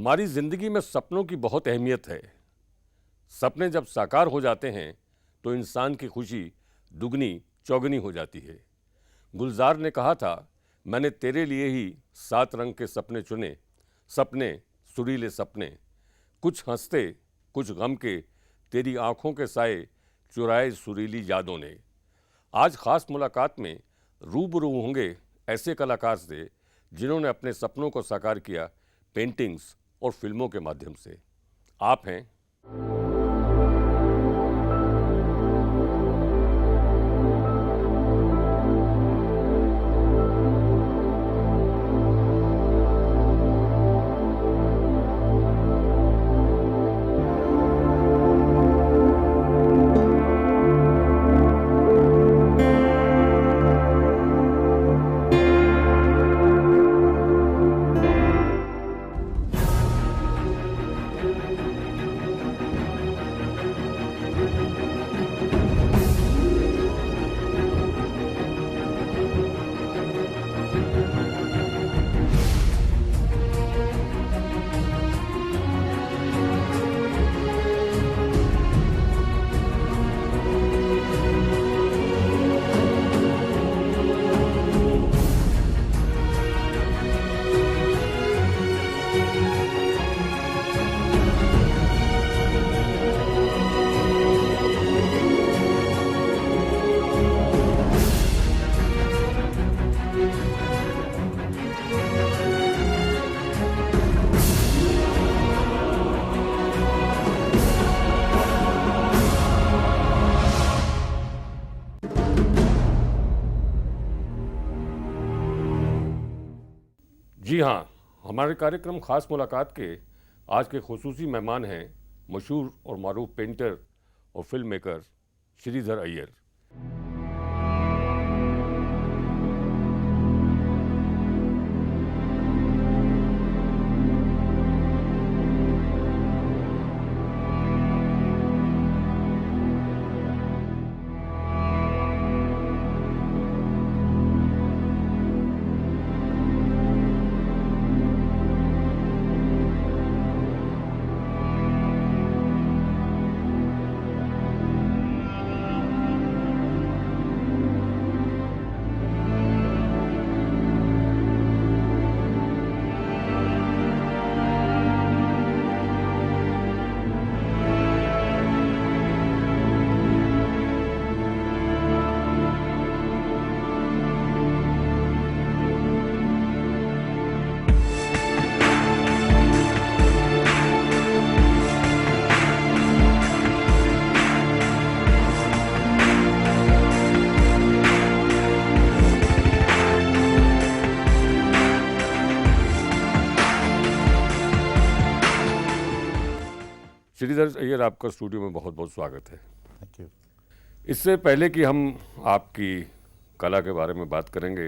हमारी ज़िंदगी में सपनों की बहुत अहमियत है। सपने जब साकार हो जाते हैं तो इंसान की खुशी दुगनी चौगनी हो जाती है। गुलजार ने कहा था, मैंने तेरे लिए ही 7 रंग के सपने चुने, सपने सुरीले सपने, कुछ हंसते कुछ गम के, तेरी आंखों के साए चुराए सुरीली यादों ने। आज खास मुलाकात में रूबरू होंगे ऐसे कलाकार से जिन्होंने अपने सपनों को साकार किया पेंटिंग्स और फिल्मों के माध्यम से। आप हैं जी हाँ, हमारे कार्यक्रम खास मुलाकात के आज के खुसूसी मेहमान हैं मशहूर और मारूफ पेंटर और फिल्म मेकर श्रीधर अय्यर। श्रीधर अय्यर, आपका स्टूडियो में बहुत बहुत स्वागत है। Thank you. इससे पहले कि हम आपकी कला के बारे में बात करेंगे,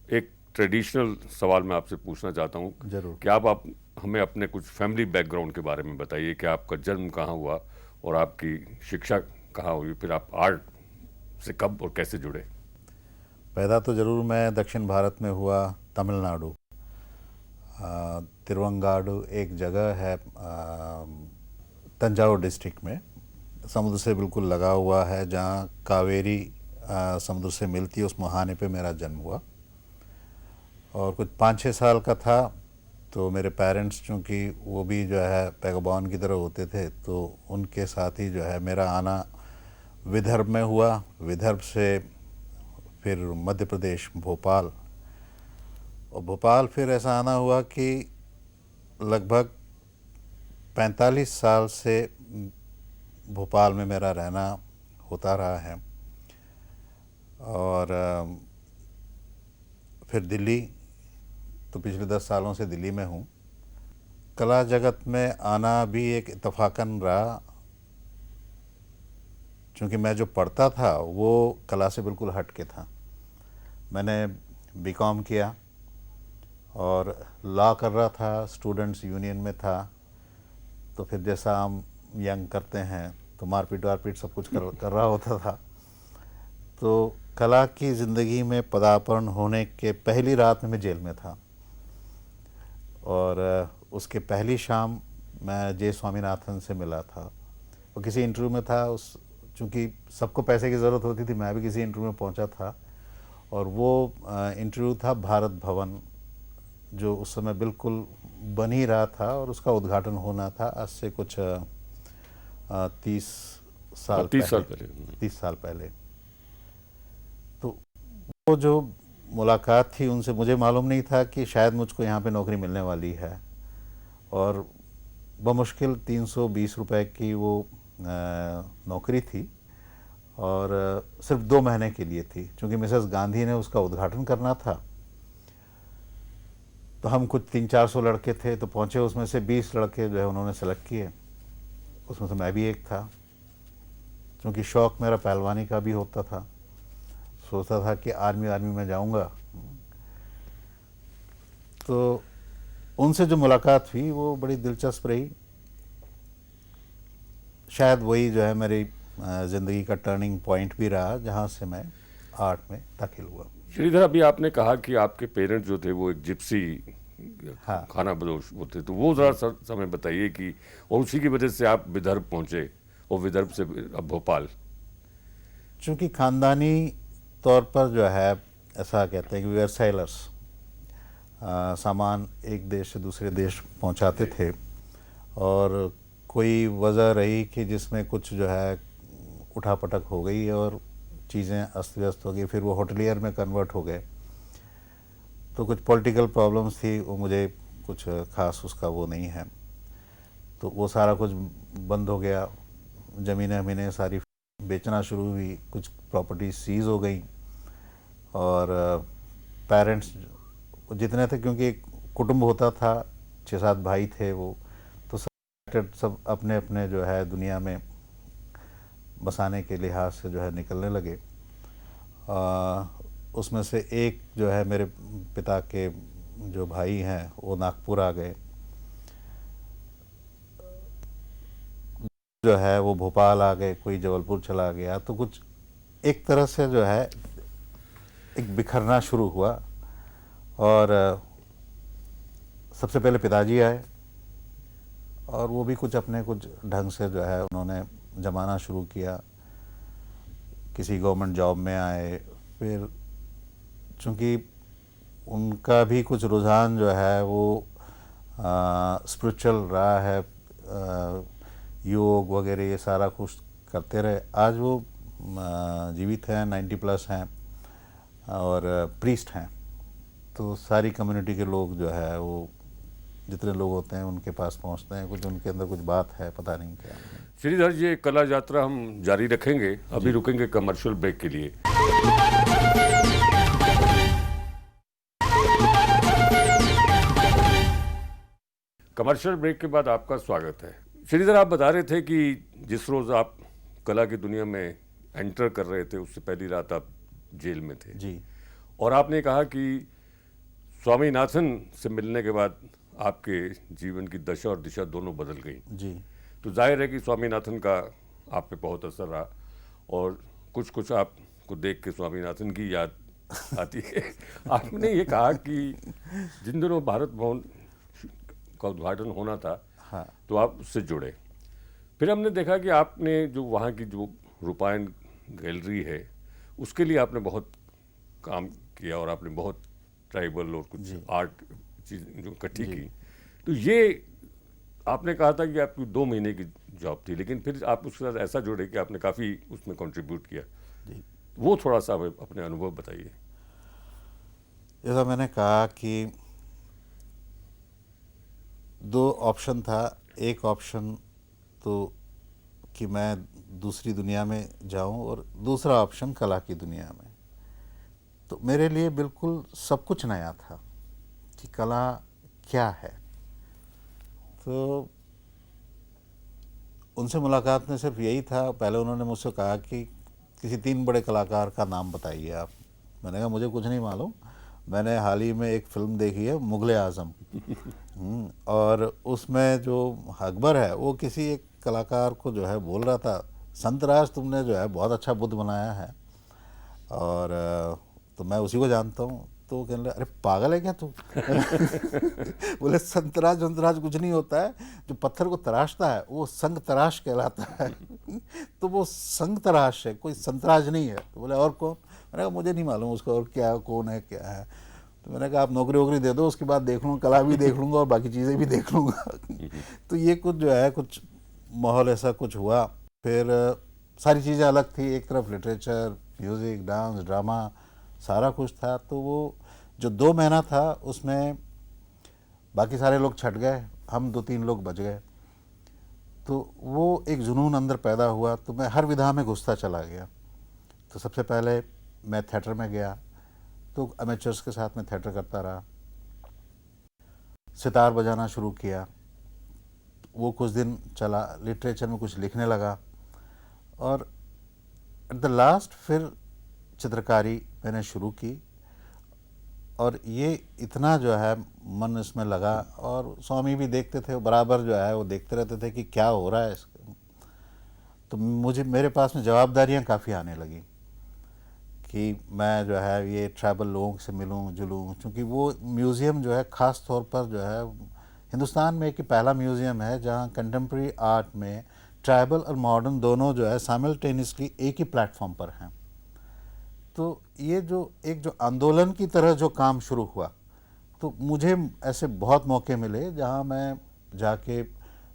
एक ट्रेडिशनल सवाल मैं आपसे पूछना चाहता हूँ। जरूर। क्या आप हमें अपने कुछ फैमिली बैकग्राउंड के बारे में बताइए कि आपका जन्म कहाँ हुआ और आपकी शिक्षा कहाँ हुई, फिर आप आर्ट से कब और कैसे जुड़े? पैदा तो ज़रूर मैं दक्षिण भारत में हुआ, तमिलनाडु। तिरुवंगाडु एक जगह है तंजावुर डिस्ट्रिक्ट में, समुद्र से बिल्कुल लगा हुआ है, जहाँ कावेरी समुद्र से मिलती है, उस मुहाने पे मेरा जन्म हुआ। और कुछ 5-6 साल का था तो मेरे पेरेंट्स, चूँकि वो भी जो है पैगबान की तरह होते थे, तो उनके साथ ही जो है मेरा आना विदर्भ में हुआ। विदर्भ से फिर मध्य प्रदेश, भोपाल, और भोपाल फिर ऐसा आना हुआ कि लगभग 45 साल से भोपाल में मेरा रहना होता रहा है। और फिर दिल्ली, तो पिछले 10 सालों से दिल्ली में हूँ। कला जगत में आना भी एक इत्तेफाकन रहा, क्योंकि मैं जो पढ़ता था वो कला से बिल्कुल हट के था। मैंने बीकॉम किया और लॉ कर रहा था, स्टूडेंट्स यूनियन में था। तो फिर जैसा हम यंग करते हैं तो मारपीट वारपीट सब कुछ कर रहा होता था। तो कला की ज़िंदगी में पदार्पण होने के पहली रात में मैं जेल में था, और उसके पहली शाम मैं जे स्वामीनाथन से मिला था। वो किसी इंटरव्यू में था, उस चूँकि सबको पैसे की ज़रूरत होती थी, मैं भी किसी इंटरव्यू में पहुंचा था, और वो इंटरव्यू था भारत भवन, जो उस समय बिल्कुल बन ही रहा था और उसका उद्घाटन होना था आज से कुछ 30 साल 30 साल पहले। पहले। 30 साल पहले। तो वो जो मुलाकात थी उनसे, मुझे मालूम नहीं था कि शायद मुझको यहाँ पे नौकरी मिलने वाली है, और बमुश्किल 320 रुपए की वो नौकरी थी, और सिर्फ 2 महीने के लिए थी, क्योंकि मिसेस गांधी ने उसका उद्घाटन करना था। तो हम कुछ 300-400 लड़के थे, तो पहुँचे, उसमें से 20 लड़के जो है उन्होंने सेलेक्ट किए, उसमें से मैं भी एक था। क्योंकि शौक़ मेरा पहलवानी का भी होता था, सोचता था कि आर्मी में जाऊंगा। तो उनसे जो मुलाकात हुई वो बड़ी दिलचस्प रही। शायद वही जो है मेरी ज़िंदगी का टर्निंग पॉइंट भी रहा, जहाँ से मैं आर्ट में दाखिल हुआ। श्रीधर, अभी आपने कहा कि आपके पेरेंट्स जो थे वो एक जिप्सी हाँ। खाना बदोश वो थे, तो वो ज़रा समय बताइए कि, और उसी की वजह से आप विदर्भ पहुंचे और विदर्भ से अब भोपाल। चूँकि ख़ानदानी तौर पर जो है, ऐसा कहते हैं कि वी आर सेलर्स, सामान एक देश से दूसरे देश पहुंचाते थे, और कोई वजह रही कि जिसमें कुछ जो है उठापटक हो गई और चीज़ें अस्त व्यस्त हो गई, फिर वो होटलियर में कन्वर्ट हो गए। तो कुछ पॉलिटिकल प्रॉब्लम्स थी, वो मुझे कुछ ख़ास उसका वो नहीं है, तो वो सारा कुछ बंद हो गया। ज़मीनें वमीनें सारी बेचना शुरू हुई, कुछ प्रॉपर्टी सीज हो गई, और पेरेंट्स जितने थे, क्योंकि कुटुंब होता था, 6-7 भाई थे वो, तो सब अपने अपने जो है दुनिया में बसाने के लिहाज से जो है निकलने लगे। उसमें से एक जो है मेरे पिता के जो भाई हैं वो नागपुर आ गए, जो है वो भोपाल आ गए, कोई जबलपुर चला गया। तो कुछ एक तरह से जो है एक बिखरना शुरू हुआ, और सबसे पहले पिताजी आए, और वो भी कुछ अपने कुछ ढंग से जो है उन्होंने जमाना शुरू किया, किसी गवर्नमेंट जॉब में आए। फिर चूँकि उनका भी कुछ रुझान जो है वो स्पिरिचुअल रहा है, योग वगैरह ये सारा कुछ करते रहे। आज वो जीवित हैं, 90+ हैं, और प्रीस्ट हैं। तो सारी कम्युनिटी के लोग जो है वो जितने लोग होते हैं उनके पास पहुंचते हैं, कुछ उनके अंदर कुछ बात है, पता नहीं क्या। श्रीधर, ये कला यात्रा हम जारी रखेंगे, अभी रुकेंगे कमर्शियल ब्रेक के लिए। कमर्शियल ब्रेक के बाद आपका स्वागत है। श्रीधर, आप बता रहे थे कि जिस रोज़ आप कला की दुनिया में एंटर कर रहे थे, उससे पहली रात आप जेल में थे जी। और आपने कहा कि स्वामीनाथन से मिलने के बाद आपके जीवन की दशा और दिशा दोनों बदल गई। जी। तो जाहिर है कि स्वामीनाथन का आप पे बहुत असर रहा, और कुछ कुछ आपको देख के स्वामीनाथन की याद आती है। आपने ये कहा कि जिन दिनों भारत भवन का उद्घाटन होना था, हाँ। तो आप उससे जुड़े। फिर हमने देखा कि आपने जो वहाँ की जो रूपायन गैलरी है, उसके लिए आपने बहुत काम किया, और आपने बहुत ट्राइबल और कुछ आर्ट चीज़ जो इकट्ठी की। तो ये आपने कहा था कि आपकी 2 महीने की जॉब थी, लेकिन फिर आप उसके साथ ऐसा जुड़े कि आपने काफ़ी उसमें कंट्रीब्यूट किया। जी। वो थोड़ा सा हमें अपने अनुभव बताइए। जैसा मैंने कहा कि 2 ऑप्शन था। एक ऑप्शन तो कि मैं दूसरी दुनिया में जाऊं, और दूसरा ऑप्शन कला की दुनिया में। तो मेरे लिए बिल्कुल सब कुछ नया था कि कला क्या है। तो उनसे मुलाकात में सिर्फ यही था, पहले उन्होंने मुझसे कहा कि किसी 3 बड़े कलाकार का नाम बताइए आप। मैंने कहा मुझे कुछ नहीं मालूम, मैंने हाल ही में एक फ़िल्म देखी है, मुग़ल आज़म। और उसमें जो अकबर है वो किसी एक कलाकार को जो है बोल रहा था, संतराज तुमने जो है बहुत अच्छा बुद्ध बनाया है, और तो मैं उसी को जानता हूँ। तो वो कहने लगा, अरे पागल है क्या तू? बोले संतराज वंतराज कुछ नहीं होता है, जो पत्थर को तराशता है वो संग तराश कहलाता है। तो वो संग तराश है, कोई संतराज नहीं है। तो बोले और कौन? मैंने कहा मुझे नहीं मालूम उसका और क्या कौन है क्या है। तो मैंने कहा आप नौकरी वोकरी दे दो, उसके बाद देख लूँगा, कला भी देख लूँगा और बाकी चीज़ें भी देख लूँगा। तो ये कुछ जो है कुछ माहौल ऐसा कुछ हुआ। फिर सारी चीज़ें अलग थी, एक तरफ लिटरेचर, म्यूज़िक, डांस, ड्रामा, सारा कुछ था। तो वो जो 2 महीना था उसमें बाकी सारे लोग छट गए, हम 2-3 लोग बच गए। तो वो एक जुनून अंदर पैदा हुआ, तो मैं हर विधा में घुसता चला गया। तो सबसे पहले मैं थिएटर में गया, तो अमेचर्स के साथ में थिएटर करता रहा। सितार बजाना शुरू किया, वो कुछ दिन चला, लिटरेचर में कुछ लिखने लगा, और एट द लास्ट फिर चित्रकारी मैंने शुरू की। और ये इतना जो है मन इसमें लगा, और स्वामी भी देखते थे बराबर, जो है वो देखते रहते थे कि क्या हो रहा है इसका। तो मुझे मेरे पास में जवाबदारियां काफ़ी आने लगी कि मैं जो है ये ट्राइबल लोगों से मिलूं जुलूं, क्योंकि वो म्यूज़ियम जो है ख़ास तौर पर जो है हिंदुस्तान में एक पहला म्यूज़ियम है जहां कंटेम्प्रेरी आर्ट में ट्राइबल और मॉडर्न दोनों जो है साइमल्टेनियसली एक ही प्लेटफॉर्म पर हैं। तो ये जो एक जो आंदोलन की तरह जो काम शुरू हुआ, तो मुझे ऐसे बहुत मौके मिले जहां मैं जाके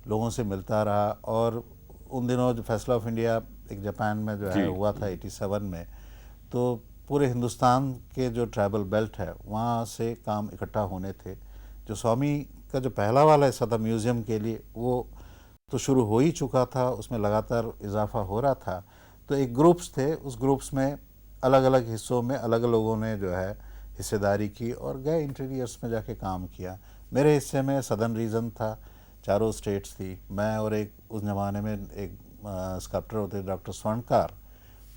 लोगों से मिलता रहा। और उन दिनों जो फैसला ऑफ इंडिया एक जापान में जो है हुआ था 87 में, तो पूरे हिंदुस्तान के जो ट्राइबल बेल्ट है वहाँ से काम इकट्ठा होने थे। जो स्वामी का जो पहला वाला हिस्सा था म्यूज़ियम के लिए, वो तो शुरू हो ही चुका था, उसमें लगातार इजाफा हो रहा था। तो एक ग्रुप्स थे, उस ग्रुप्स में अलग अलग हिस्सों में अलग अलग लोगों ने जो है हिस्सेदारी की और गए इंटीरियर्स में जाके काम किया। मेरे हिस्से में सदर्न रीजन था, चारों स्टेट्स थी, मैं और एक उस ज़माने में एक स्कल्पटर होते डॉक्टर स्वर्णकार,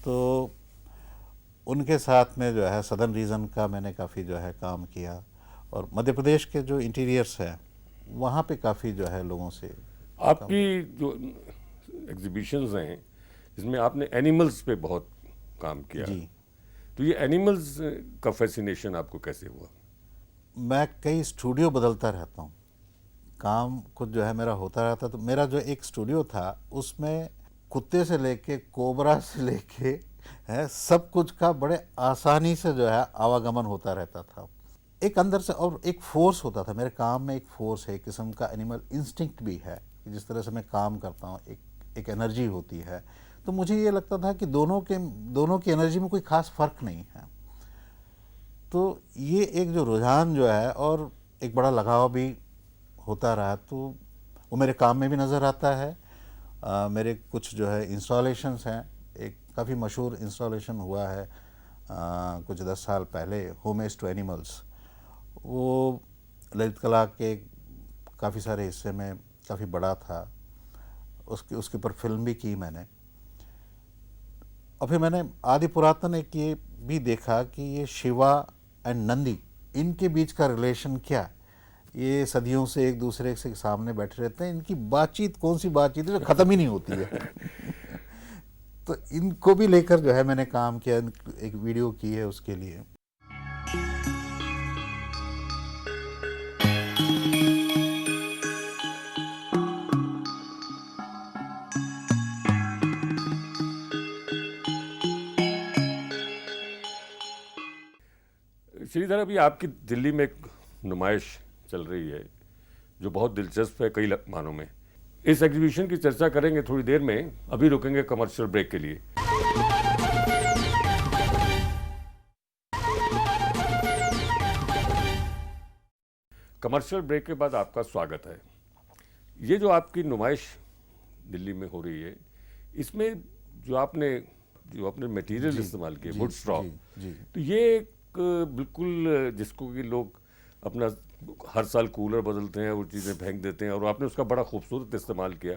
तो उनके साथ में जो है सदर्न रीजन का मैंने काफ़ी जो है काम किया। और मध्य प्रदेश के जो इंटीरियर्स हैं वहाँ पे काफ़ी जो है लोगों से आपकी जो एग्जीबिशंस हैं इसमें आपने एनिमल्स पे बहुत काम किया। जी। तो ये एनिमल्स का फैसिनेशन आपको कैसे हुआ? मैं कई स्टूडियो बदलता रहता हूँ, काम कुछ जो है मेरा होता रहता। तो मेरा जो एक स्टूडियो था उसमें कुत्ते से लेके कोबरा से लेके है सब कुछ का बड़े आसानी से जो है आवागमन होता रहता था। एक अंदर से और एक फोर्स होता था मेरे काम में, एक फोर्स है, एक किस्म का एनिमल इंस्टिंक्ट भी है कि जिस तरह से मैं काम करता हूँ एक एनर्जी होती है। तो मुझे ये लगता था कि दोनों की एनर्जी में कोई ख़ास फ़र्क नहीं है। तो ये एक जो रुझान जो है और एक बड़ा लगाव भी होता रहा, तो वो मेरे काम में भी नज़र आता है। मेरे कुछ जो है इंस्टॉलेशंस हैं, एक काफ़ी मशहूर इंस्टॉलेशन हुआ है कुछ 10 साल पहले, होमेज टू एनिमल्स। वो ललित कला के काफ़ी सारे हिस्से में काफ़ी बड़ा था, उसके ऊपर फिल्म भी की मैंने। और फिर मैंने आदि पुरातन एक ये भी देखा कि ये शिवा एंड नंदी, इनके बीच का रिलेशन क्या, ये सदियों से एक दूसरे के सामने बैठे रहते हैं, इनकी बातचीत कौन सी बातचीत है जो ख़त्म ही नहीं होती है। तो इनको भी लेकर जो है मैंने काम किया, एक वीडियो की है उसके लिए। श्रीधर, अभी आपकी दिल्ली में एक नुमाइश चल रही है जो बहुत दिलचस्प है कई मानों में। इस एग्जीबिशन की चर्चा करेंगे थोड़ी देर में, अभी रुकेंगे कमर्शियल ब्रेक के लिए। कमर्शियल ब्रेक के बाद आपका स्वागत है। ये जो आपकी नुमाइश दिल्ली में हो रही है, इसमें जो अपने मटेरियल इस्तेमाल किए, वुड स्ट्रॉ, तो ये एक बिल्कुल जिसको कि लोग अपना हर साल कूलर बदलते हैं, वो चीज़ें फेंक देते हैं, और आपने उसका बड़ा खूबसूरत इस्तेमाल किया,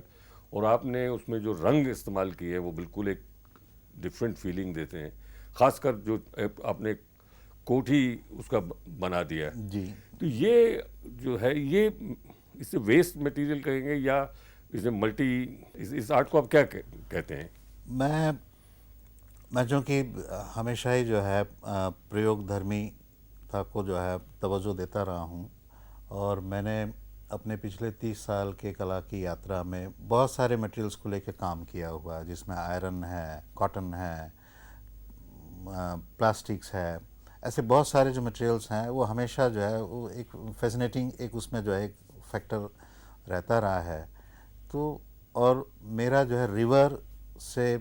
और आपने उसमें जो रंग इस्तेमाल किए वो बिल्कुल एक डिफरेंट फीलिंग देते हैं। ख़ासकर जो आपने कोठी उसका बना दिया जी। तो ये जो है, ये इसे वेस्ट मटेरियल कहेंगे या इसे इस आर्ट को आप क्या कहते हैं? मैं जो कि हमेशा ही जो है प्रयोगधर्मी कलात्मकता को जो है तवज्जो देता रहा हूँ। और मैंने अपने पिछले 30 साल के कला की यात्रा में बहुत सारे मटेरियल्स को लेकर काम किया हुआ है, जिसमें आयरन है, कॉटन है, प्लास्टिक्स है। ऐसे बहुत सारे जो मटेरियल्स हैं वो हमेशा जो है वो एक फैसिनेटिंग एक उसमें जो है एक फैक्टर रहता रहा है। तो और मेरा जो है रिवर से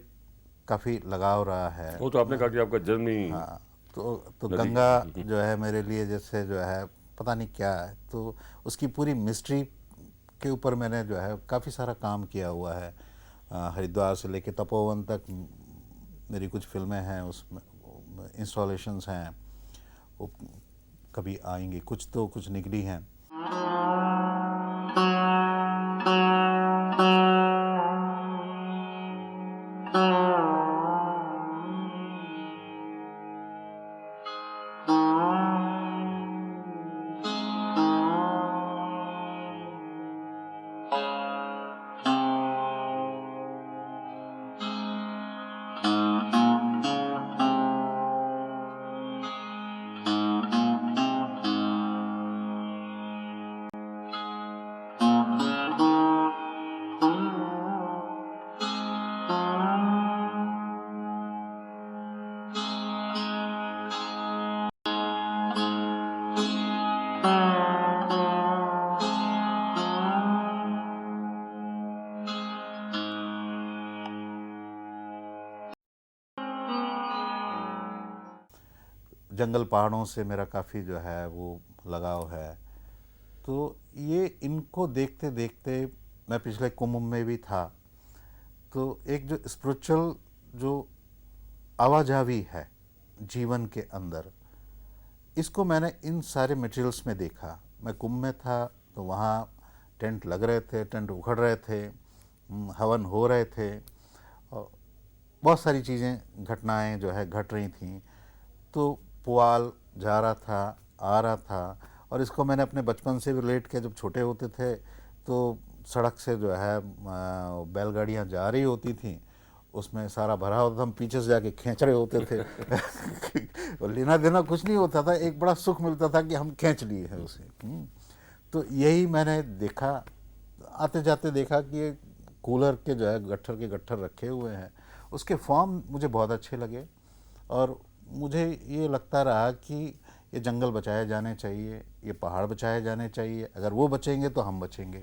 काफ़ी लगाव रहा है। वो तो आपने कहा कि आपका जन्म ही हाँ, तो नदी गंगा जो है मेरे लिए जैसे जो है पता नहीं क्या है, तो उसकी पूरी मिस्ट्री के ऊपर मैंने जो है काफ़ी सारा काम किया हुआ है। हरिद्वार से लेके तपोवन तक मेरी कुछ फिल्में हैं, उसमें इंस्टॉलेशंस हैं, वो कभी आएंगी, कुछ तो कुछ निकली हैं। जंगल पहाड़ों से मेरा काफ़ी जो है वो लगाव है। तो ये इनको देखते देखते मैं पिछले कुंभ में भी था। तो एक जो स्पिरिचुअल जो आवाजावी है जीवन के अंदर, इसको मैंने इन सारे मटेरियल्स में देखा। मैं कुंभ में था तो वहाँ टेंट लग रहे थे, टेंट उखड़ रहे थे, हवन हो रहे थे, और बहुत सारी चीज़ें घटनाएं जो है घट रही थी। तो पुआल जा रहा था, आ रहा था, और इसको मैंने अपने बचपन से भी रिलेट किया। जब छोटे होते थे तो सड़क से जो है बैलगाड़ियाँ जा रही होती थी, उसमें सारा भरा होता था, हम पीछे से जाके खींच रहे होते थे और लेना देना कुछ नहीं होता था, एक बड़ा सुख मिलता था कि हम खींच लिए हैं उसे। तो यही मैंने देखा, आते जाते देखा कि ये कूलर के जो है गट्ठर रखे हुए हैं, उसके फॉर्म मुझे बहुत अच्छे लगे। और मुझे ये लगता रहा कि ये जंगल बचाए जाने चाहिए, ये पहाड़ बचाए जाने चाहिए। अगर वो बचेंगे तो हम बचेंगे।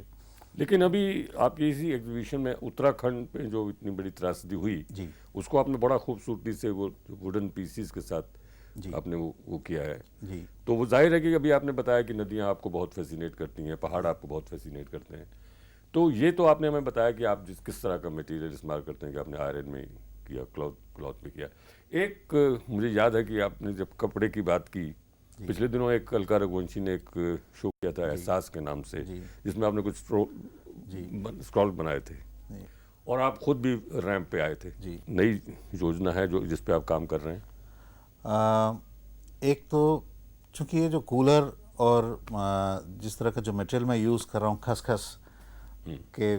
लेकिन अभी आपकी इसी एग्जीबिशन में उत्तराखंड पे जो इतनी बड़ी त्रासदी हुई, जी उसको आपने बड़ा खूबसूरती से वो वुडन पीसीस के साथ जी आपने वो किया है। जी तो वो जाहिर है कि अभी आपने बताया कि नदियाँ आपको बहुत फैसिनेट करती हैं, पहाड़ आपको बहुत फैसिनेट करते हैं। तो ये तो आपने हमें बताया कि आप किस तरह का मटेरियल इस्तेमाल करते हैं, कि आपने आयरन में किया, क्लॉथ में किया। एक मुझे याद है कि आपने जब कपड़े की बात की, पिछले दिनों एक अलका रघुवंशी ने एक शो किया था एहसास के नाम से, जिसमें आपने कुछ स्क्रॉल बनाए थे, और आप खुद भी रैंप पे आए थे। नई योजना है जो जिस पे आप काम कर रहे हैं? एक तो चूँकि ये जो कूलर और जिस तरह का जो मटेरियल मैं यूज़ कर रहा हूँ, खसखस के